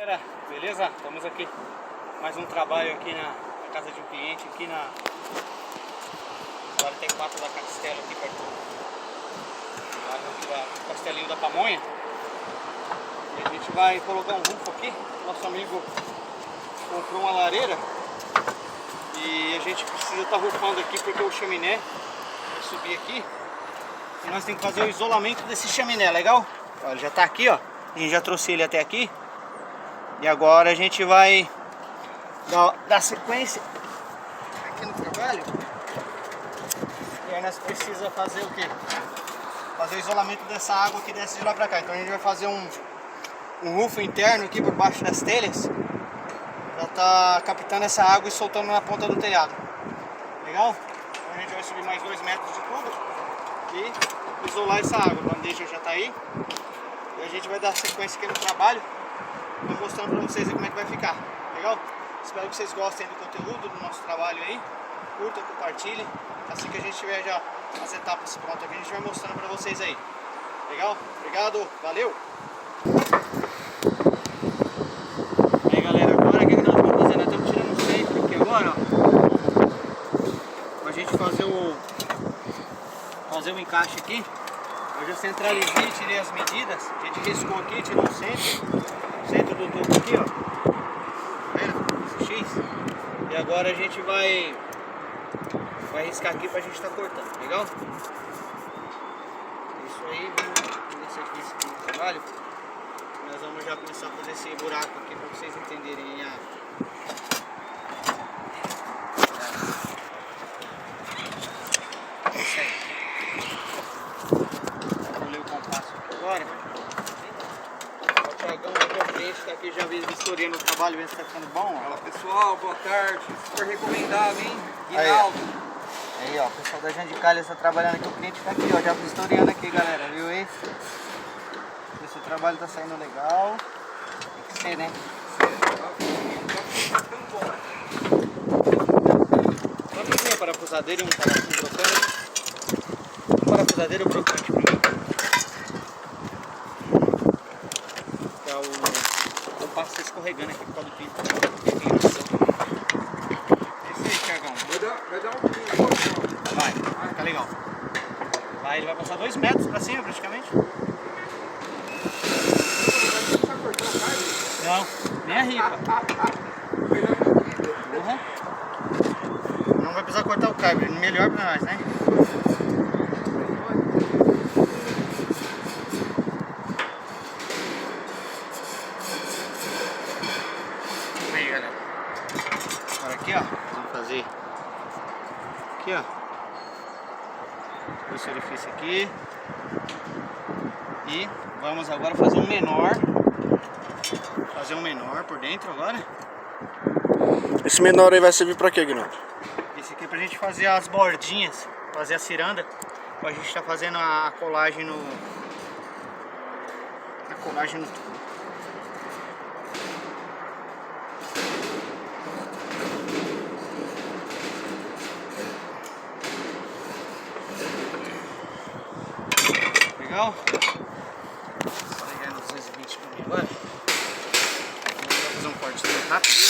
Galera, beleza? Estamos aqui mais um trabalho aqui na casa de um cliente aqui na 44 da Castelo aqui perto do Castelinho da Pamonha. E a gente vai colocar um rufo aqui. Nosso amigo comprou uma lareira e a gente precisa estar rufando aqui porque o chaminé vai subir aqui e nós temos que fazer o isolamento desse chaminé, legal? Ó, ele já está aqui, ó. A gente já trouxe ele até aqui. E agora a gente vai dar sequência aqui no trabalho. E aí nós precisamos fazer o que? Fazer o isolamento dessa água que desce de lá pra cá. Então a gente vai fazer um rufo interno aqui por baixo das telhas. Já tá captando essa água e soltando na ponta do telhado. Legal? Então a gente vai subir mais 2 metros de tubo e isolar essa água. A bandeja já tá aí. E a gente vai dar sequência aqui no trabalho. Vou mostrando pra vocês aí como é que vai ficar. Legal? Espero que vocês gostem do conteúdo do nosso trabalho aí. Curtam, compartilhem. Assim que a gente tiver já as etapas prontas aqui, a gente vai mostrando pra vocês aí. Legal? Obrigado, valeu! Aí galera, agora o que nós vamos fazer? Nós estamos tirando um shape aqui agora, ó. Pra gente fazer o encaixe aqui. Eu já centralizei, tirei as medidas. A gente riscou aqui, tirou o centro do tubo aqui, ó. Tá vendo? Esse X. E agora a gente vai riscar aqui pra gente estar cortando, legal? Isso aí, nesse aqui no trabalho. Nós vamos já começar a fazer esse buraco aqui pra vocês entenderem Isso aí. Vou ler o compasso aqui agora. O Thiagão, o cliente está aqui já vistoriando o trabalho, vendo se está ficando bom. Fala pessoal, boa tarde. Super recomendado, hein? Guinaldo. Aí, ó, o pessoal da Jandicalha está trabalhando aqui. O cliente está aqui, ó, já vistoriando aqui, galera, viu aí? Esse trabalho tá saindo legal. Tem que ser, né? Vamos ver a parafusadeira e um parafuso brocante. Um parafusadeiro brocante pra mim. O passo tá escorregando aqui por causa do pinto. Esse aí, Thiagão. Vai dar um pulo. Vai, fica legal. Vai, ele vai passar 2 metros pra cima praticamente. Não, nem a ripa. Uhum. Não vai precisar cortar o cabo, melhor pra nós, né? Aí, galera. Agora aqui, ó, vamos fazer aqui, ó, esse orifício aqui. E vamos agora fazer um menor. Fazer um menor por dentro agora. Esse menor aí vai servir pra quê, Guinaldo? Esse aqui é pra gente fazer as bordinhas, fazer a ciranda. A gente tá fazendo a colagem no... tubo. Legal? Vou ligar no 220 pra mim agora. Vou fazer um cortezinho rápido.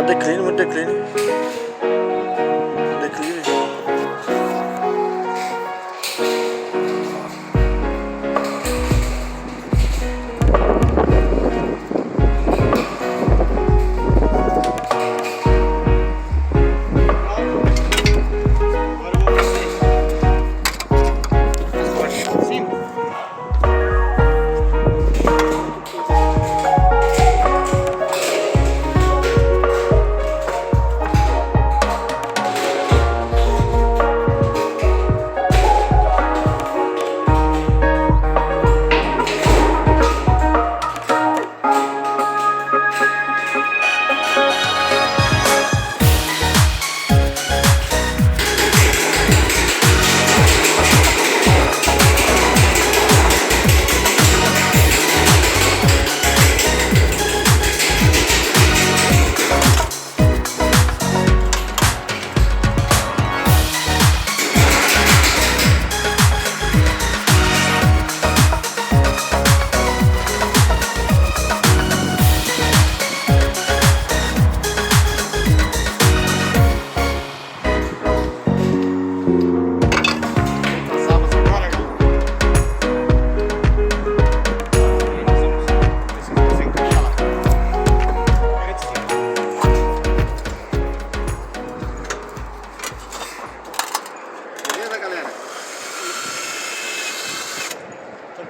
declínio, muito declínio. Declínio.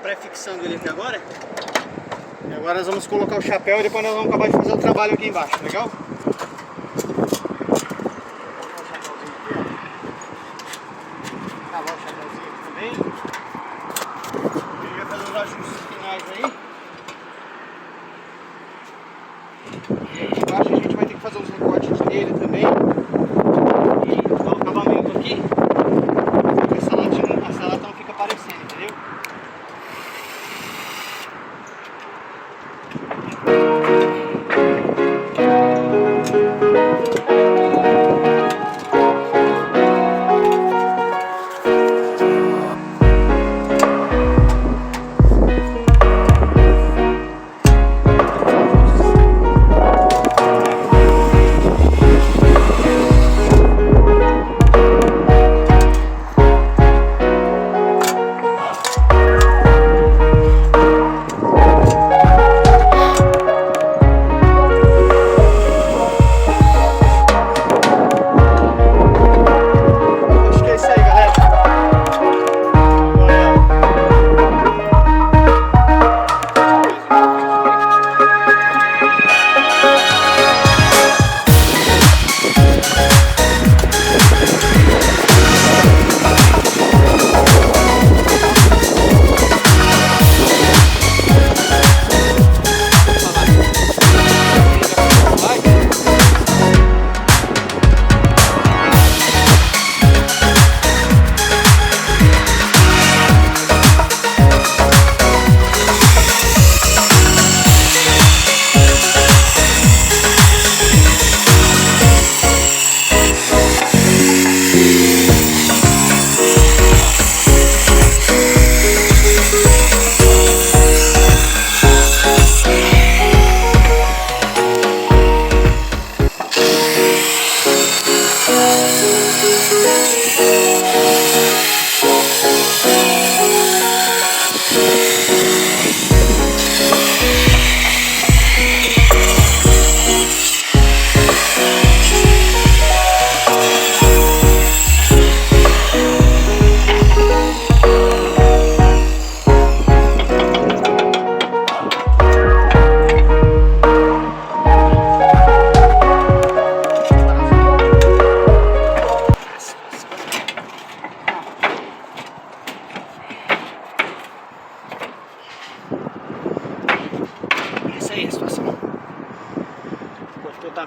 Pré-fixando ele aqui agora. E agora nós vamos colocar o chapéu e depois nós vamos acabar de fazer o trabalho aqui embaixo, legal? Acabar o chapéuzinho aqui também. Ele vai fazer os ajustes finais aí. E aí embaixo a gente vai ter que fazer uns recortes nele também. E dar um acabamento aqui. Porque a salata não fica aparecendo, entendeu?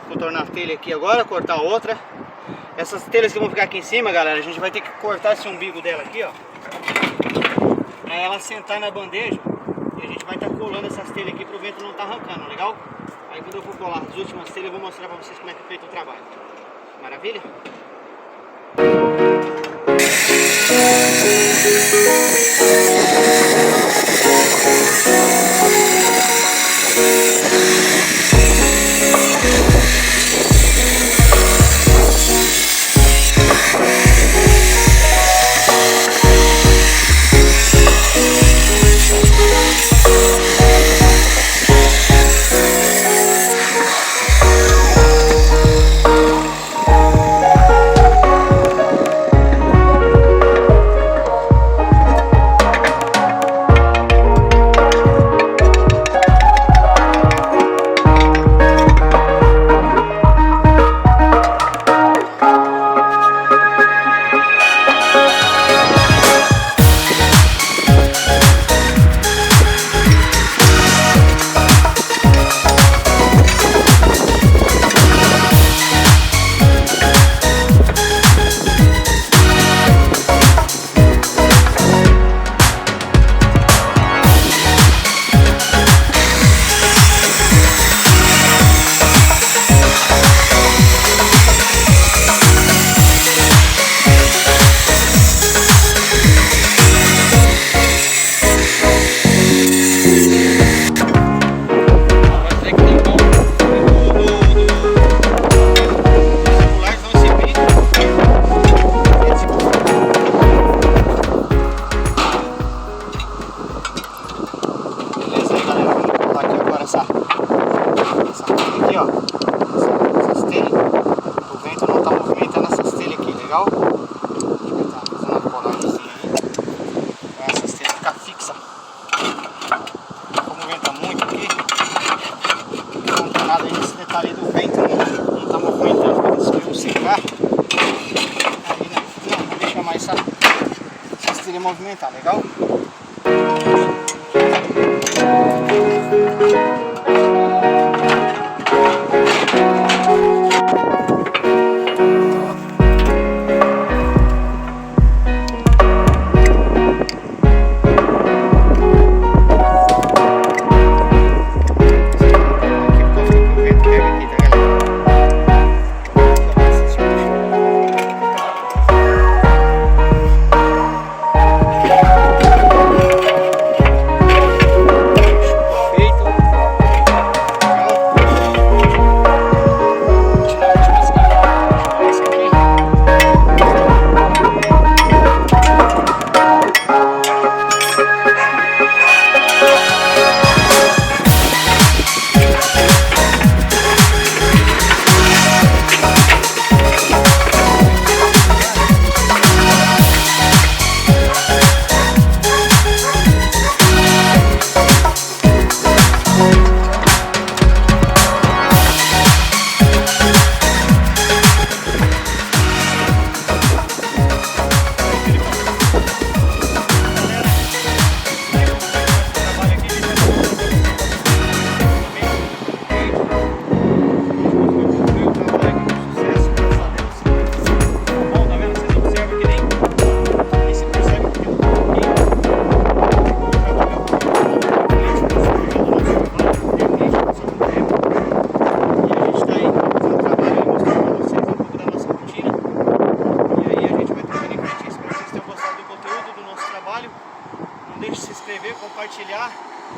Contornar a telha aqui agora, cortar outra. Essas telhas que vão ficar aqui em cima, galera, a gente vai ter que cortar esse umbigo dela aqui, ó, pra ela sentar na bandeja. E a gente vai estar colando essas telhas aqui pro vento não tá arrancando, legal? Aí quando eu for colar as últimas telhas, eu vou mostrar pra vocês como é que é feito o trabalho. Maravilha? movimentar, legal? Não deixe de se inscrever, compartilhar.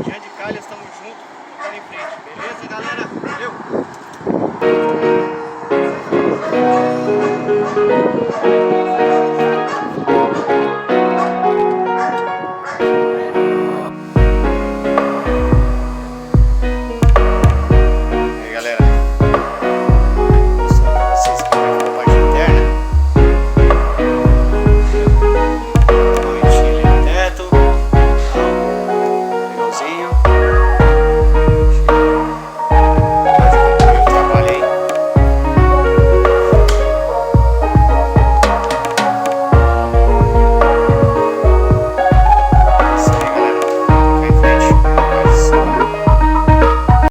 Jean de Calhas, estamos juntos, tocando em frente. Beleza, galera? Valeu!